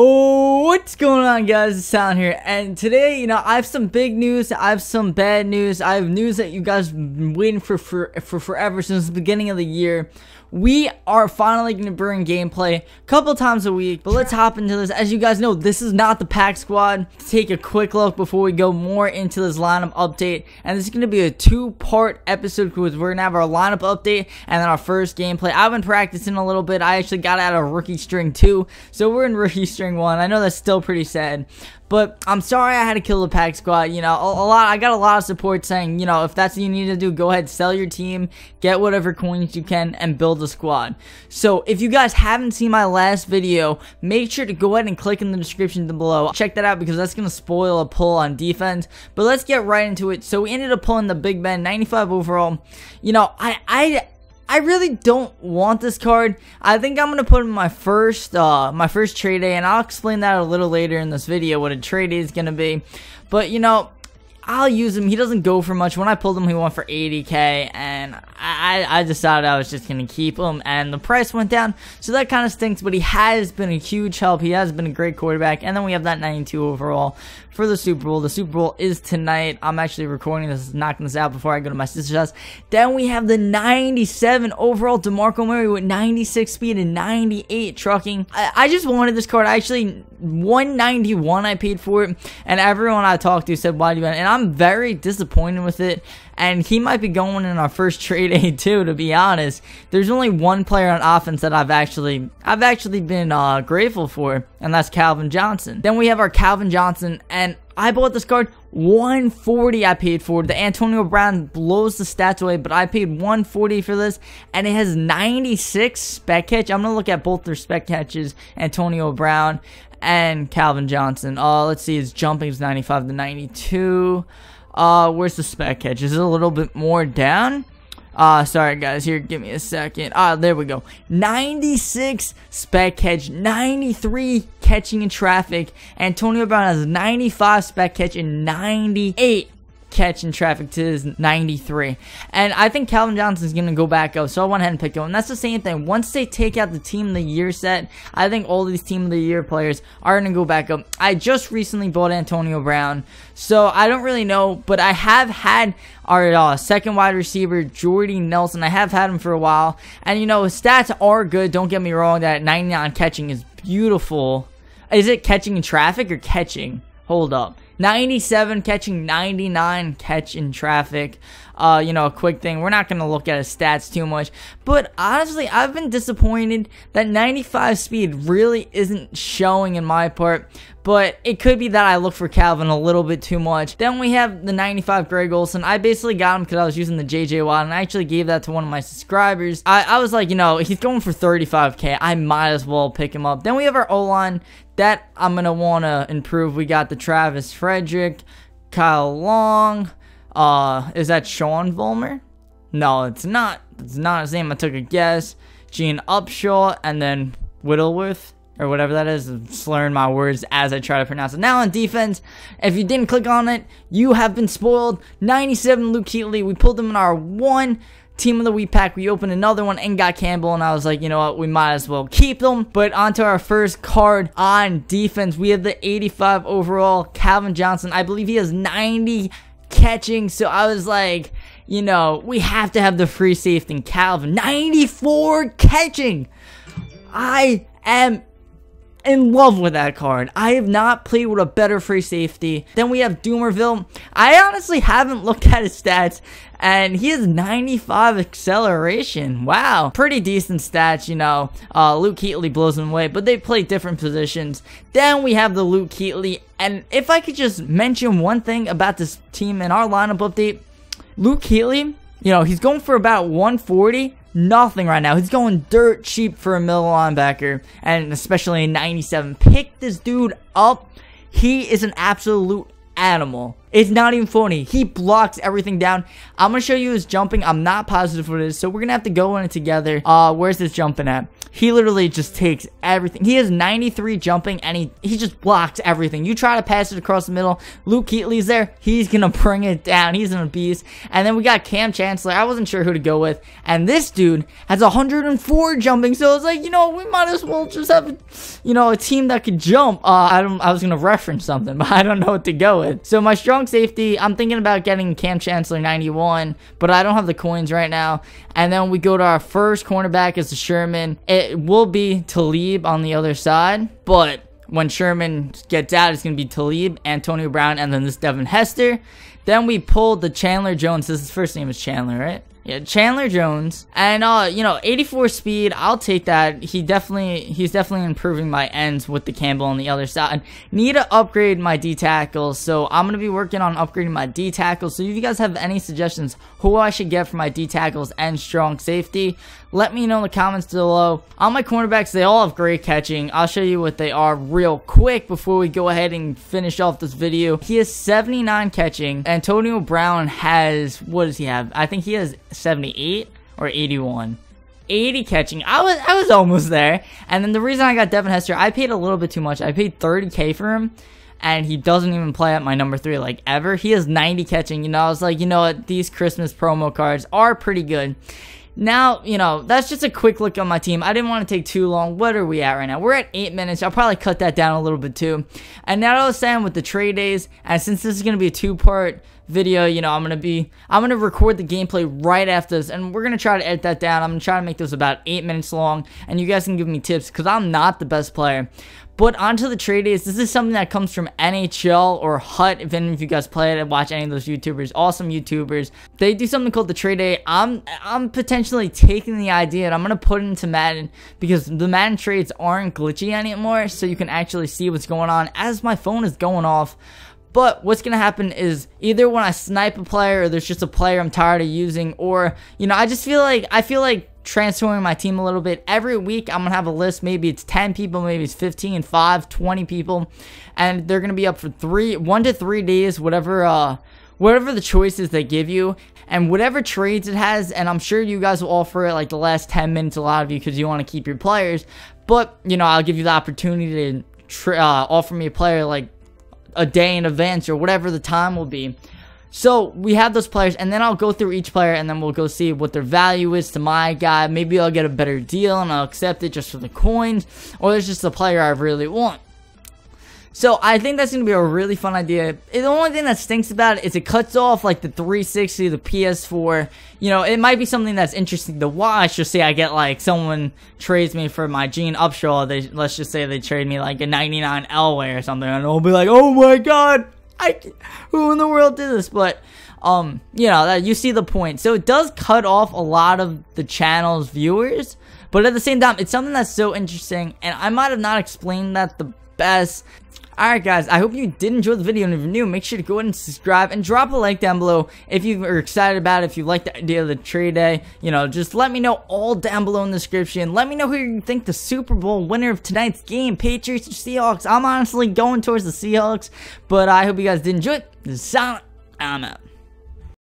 Oh, what's going on, guys? It's Sound here, and today, I have some big news. I have some bad news. I have news that you guys have been waiting for forever, since the beginning of the year. We are finally going to bring gameplay a couple times a week, but let's hop into this. As you guys know, this is not the pack squad. Take a quick look before we go more into this lineup update, and this is going to be a two-part episode because we're going to have our lineup update and then our first gameplay. I've been practicing a little bit. I actually got out of rookie string 2, so we're in rookie string 1. I know that's still pretty sad, but I'm sorry I had to kill the pack squad. I got a lot of support saying, if that's what you need to do, go ahead, sell your team, get whatever coins you can, and build a squad. So if you guys haven't seen my last video, make sure to go ahead and click in the description down below. Check that out because that's going to spoil a pull on defense. But let's get right into it. So we ended up pulling the Big Ben, 95 overall. I really don't want this card. I think I'm gonna put in my first trade day, and I'll explain that a little later in this video what a trade day is gonna be. But I'll use him. He doesn't go for much. When I pulled him, he went for 80k, and I decided I was just going to keep him, and the price went down, so that kind of stinks, but he has been a huge help. He has been a great quarterback, and then we have that 92 overall for the Super Bowl. The Super Bowl is tonight. I'm actually recording this, knocking this out before I go to my sister's house. Then we have the 97 overall DeMarco Murray with 96 speed and 98 trucking. I just wanted this card. I actually 191 I paid for it, and everyone I talked to said, why do you want it? And I'm very disappointed with it, and he might be going in our first trade aid too, to be honest. There's only one player on offense that I've actually been grateful for, and that's Calvin Johnson. Then we have our Calvin Johnson, and I bought this card 140 I paid for. The Antonio Brown blows the stats away, but I paid 140 for this, and it has 96 spec catch. I'm gonna look at both their spec catches, Antonio Brown and Calvin Johnson. Let's see, his jumping is 95 to 92. Where's the spec catch? Is it a little bit more down? Sorry guys, here, give me a second. There we go. 96 spec catch, 93 catching in traffic. Antonio Brown has 95 spec catch and 98 catch in traffic to his 93. And I think Calvin Johnson is going to go back up, so I went ahead and picked him. And that's the same thing. Once they take out the Team of the Year set, I think all these Team of the Year players are going to go back up. I just recently bought Antonio Brown, so I don't really know, but I have had our second wide receiver, Jordy Nelson. I have had him for a while, and his stats are good. Don't get me wrong, that 99 catching is beautiful. Is it catching in traffic or catching? Hold up. 97 catching, 99 catch in traffic. A quick thing. We're not going to look at his stats too much. But honestly, I've been disappointed that 95 speed really isn't showing in my part. But it could be that I look for Calvin a little bit too much. Then we have the 95 Greg Olsen. I basically got him because I was using the JJ Watt, and I actually gave that to one of my subscribers. I was like, he's going for 35k. I might as well pick him up. Then we have our O-line that I'm going to want to improve. We got the Travis Frederick, Kyle Long. Is that Sean Vollmer? No, it's not. It's not his name. I took a guess. Gene Upshaw, and then Whittleworth, or whatever that is. I'm slurring my words as I try to pronounce it. Now on defense, if you didn't click on it, you have been spoiled. 97 Luke Kuechly. We pulled him in our one Team of the Week pack. We opened another one and got Campbell, and I was like, you know what, we might as well keep them. But onto our first card on defense, we have the 85 overall Calvin Johnson. I believe he has 90 catching, so I was like, we have to have the free safety in Calvin. 94 catching. I am in love with that card. I have not played with a better free safety. Then we have Doomerville. I honestly haven't looked at his stats, and he has 95 acceleration. Wow, pretty decent stats. Luke Kuechly blows him away, but they play different positions. Then we have the Luke Kuechly, and if I could just mention one thing about this team in our lineup update, Luke Kuechly, he's going for about 140. Nothing right now. He's going dirt cheap for a middle linebacker, and especially a 97. Pick this dude up. He is an absolute animal. It's not even funny. He blocks everything down. I'm going to show you his jumping. I'm not positive what it is, so we're going to have to go in it together. Where's this jumping at? He literally just takes everything. He has 93 jumping, and he just blocks everything. You try to pass it across the middle. Luke Keatley's there. He's going to bring it down. He's a beast. And then we got Cam Chancellor. I wasn't sure who to go with. And this dude has 104 jumping. So it's like, you know, we might as well just have, you know, a team that could jump. I was going to reference something, but I don't know what to go with. So my strong safety, I'm thinking about getting Cam Chancellor 91, but I don't have the coins right now. And then we go to our first cornerback is the Sherman. It will be Talib on the other side, but when Sherman gets out, it's going to be Talib, Antonio Brown, and then this Devin Hester. Then we pulled the Chandler Jones. His first name is Chandler, right? Yeah, Chandler Jones. And, you know, 84 speed, I'll take that. He's definitely improving my ends with the Campbell on the other side. Need to upgrade my D tackles, so I'm going to be working on upgrading my D tackles. So if you guys have any suggestions who I should get for my D tackles and strong safety, let me know in the comments below. On my cornerbacks, they all have great catching. I'll show you what they are real quick before we go ahead and finish off this video. He has 79 catching. Antonio Brown has, what does he have? I think he has 78 or 81. 80 catching. I was almost there. And then the reason I got Devin Hester, I paid a little bit too much. I paid $30K for him, and he doesn't even play at my number 3 like ever. He has 90 catching. You know, I was like, you know what, these Christmas promo cards are pretty good. Now, you know, that's just a quick look on my team. I didn't want to take too long. What are we at right now? We're at 8 minutes. I'll probably cut that down a little bit too. And now I was saying with the trade days, and since this is going to be a 2-part video, you know, I'm going to record the gameplay right after this, and we're going to try to edit that down. I'm going to try to make this about 8 minutes long, and you guys can give me tips because I'm not the best player. But onto the trade days. This is something that comes from NHL or MUT. If any of you guys play it and watch any of those YouTubers, awesome YouTubers, they do something called the trade day. I'm potentially taking the idea and I'm gonna put it into Madden because the Madden trades aren't glitchy anymore, so you can actually see what's going on as my phone is going off. But what's going to happen is either when I snipe a player or there's just a player I'm tired of using, or, you know, I feel like transforming my team a little bit. Every week I'm going to have a list. Maybe it's 10 people, maybe it's 15, 5, 20 people, and they're going to be up for 1 to 3 days, whatever the choices they give you, and whatever trades it has. And I'm sure you guys will offer it like the last 10 minutes, a lot of you, because you want to keep your players. But, you know, I'll give you the opportunity to offer me a player like a day in advance or whatever the time will be. So we have those players, and then I'll go through each player, and then we'll go see what their value is to my guy. Maybe I'll get a better deal and I'll accept it just for the coins, or there's just a player I really want. So I think that's going to be a really fun idea. The only thing that stinks about it is it cuts off like the 360, the PS4. You know, it might be something that's interesting to watch. Just say I get like someone trades me for my Gene Upshaw. Let's just say they trade me like a 99 Elway or something, and I'll be like, oh my god, who in the world did this? But you know, you see the point. So it does cut off a lot of the channel's viewers, but at the same time, it's something that's so interesting, and I might have not explained that the best. Alright guys, I hope you did enjoy the video, and if you're new, make sure to go ahead and subscribe and drop a like down below if you are excited about it, if you like the idea of the trade day. You know, just let me know all down below in the description. Let me know who you think the Super Bowl winner of tonight's game, Patriots or Seahawks. I'm honestly going towards the Seahawks, but I hope you guys did enjoy it. This is Silent. I'm out.